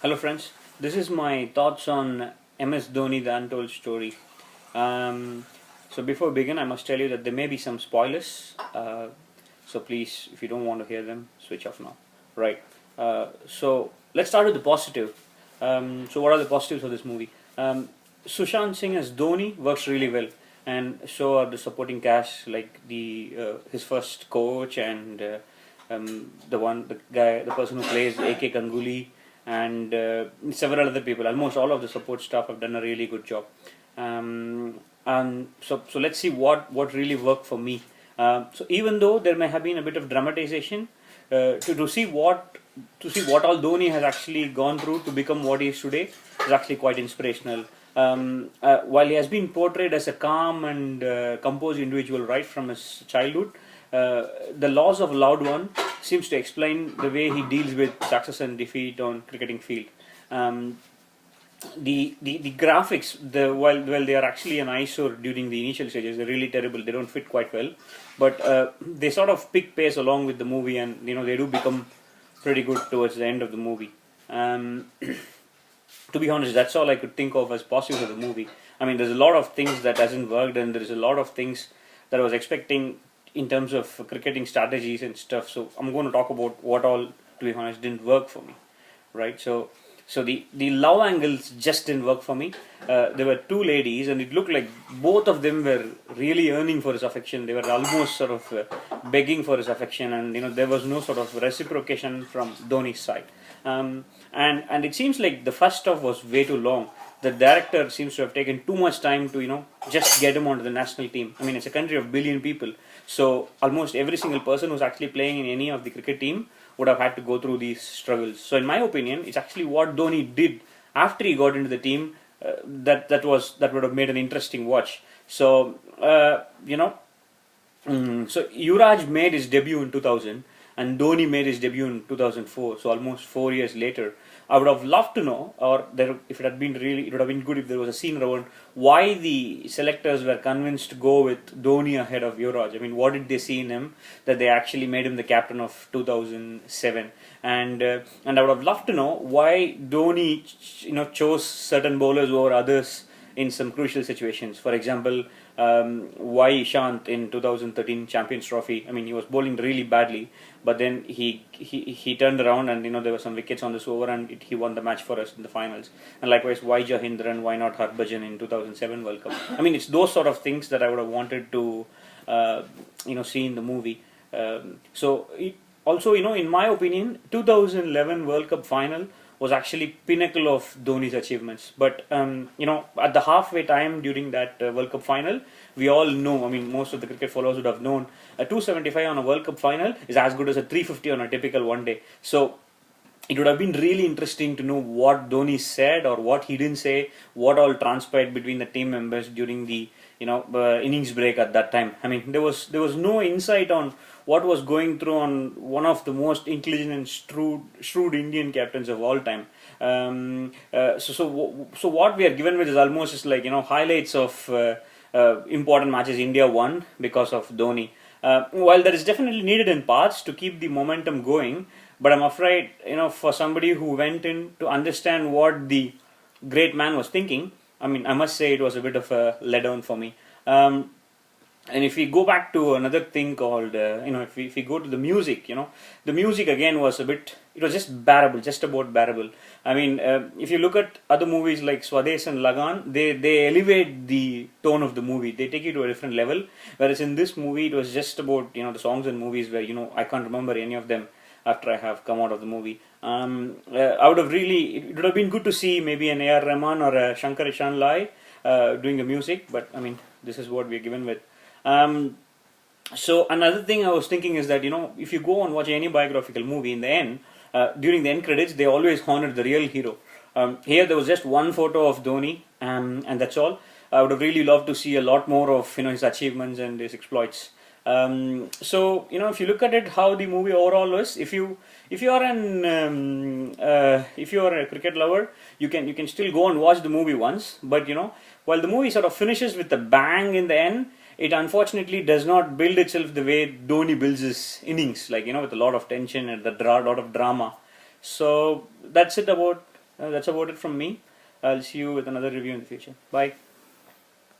Hello, friends. This is my thoughts on MS Dhoni, the Untold story. So, before we begin, I must tell you that there may be some spoilers. So, please, if you don't want to hear them, switch off now. Right. So, let's start with the positive. So, what are the positives of this movie? Sushant Singh as Dhoni works really well, and so are the supporting cast, like the his first coach and the person who plays A.K. Ganguly and several other people. Almost all of the support staff have done a really good job. And so let's see what really worked for me. So even though there may have been a bit of dramatization, to see what all Dhoni has actually gone through to become what he is today is actually quite inspirational. While he has been portrayed as a calm and composed individual right from his childhood, the loss of a loved one seems to explain the way he deals with success and defeat on cricketing field. The graphics, while they are actually an eyesore during the initial stages, they're really terrible. They don't fit quite well, but they sort of pick pace along with the movie, and they do become pretty good towards the end of the movie. To be honest, that's all I could think of as positives of the movie. I mean, there's a lot of things that hasn't worked, and there's a lot of things that I was expecting in terms of cricketing strategies and stuff. So I'm going to talk about what all, to be honest, didn't work for me, right? So the love angles just didn't work for me. There were two ladies, and it looked like both of them were really yearning for his affection. They were almost sort of begging for his affection, and there was no sort of reciprocation from Dhoni's side. And it seems like the first half was way too long. The director seems to have taken too much time to just get him onto the national team. I mean, it's a country of billion people, so almost every single person who's actually playing in any of the cricket team would have had to go through these struggles. So in my opinion, it's actually what Dhoni did after he got into the team that would have made an interesting watch. So so Yuvraj made his debut in 2000, and Dhoni made his debut in 2004. So almost 4 years later. I would have loved to know, if it had been really, it would have been good if there was a scene around why the selectors were convinced to go with Dhoni ahead of Yuvraj. I mean, what did they see in him that they actually made him the captain of 2007? And I would have loved to know why Dhoni, chose certain bowlers over others in some crucial situations. For example, why Ishant in 2013 Champions Trophy. I mean, he was bowling really badly, but then he turned around, and there were some wickets on this over, and he won the match for us in the finals. And likewise, why Jahindran, why not Harbhajan in 2007 World Cup? I mean, it's those sort of things that I would have wanted to see in the movie. Also, in my opinion, 2011 World Cup final was actually pinnacle of Dhoni's achievements. But at the halfway time during that World Cup final, we all know. I mean, most of the cricket followers would have known a 275 on a World Cup final is as good as a 350 on a typical one day. So it would have been really interesting to know what Dhoni said or what he didn't say, what all transpired between the team members during the innings break at that time. I mean, there was no insight on what was going through on one of the most intelligent and shrewd Indian captains of all time. So what we are given with is almost just like highlights of important matches India won because of Dhoni. While that is definitely needed in parts to keep the momentum going, but I'm afraid for somebody who went in to understand what the great man was thinking, I mean, I must say it was a bit of a letdown for me. And if we go back to another thing called, if we go to the music, the music again was it was just bearable, just about bearable. I mean, if you look at other movies like Swades and Lagan, they elevate the tone of the movie. They take it to a different level. Whereas in this movie, it was just about, the songs and movies where, I can't remember any of them after I have come out of the movie. It would have been good to see maybe an A.R. Rahman or a Shankar Ishan Lai doing the music, but I mean, this is what we're given with. So another thing I was thinking is that if you go and watch any biographical movie, in the end, during the end credits, they always honored the real hero. Here there was just one photo of Dhoni, and that's all. I would have really loved to see a lot more of his achievements and his exploits. So if you look at it, how the movie overall was, if you are a cricket lover, you can still go and watch the movie once. But while the movie sort of finishes with a bang in the end, it unfortunately does not build itself the way Dhoni builds his innings, with a lot of tension and a lot of drama. So that's it about That's about it from me. I'll see you with another review in the future. Bye.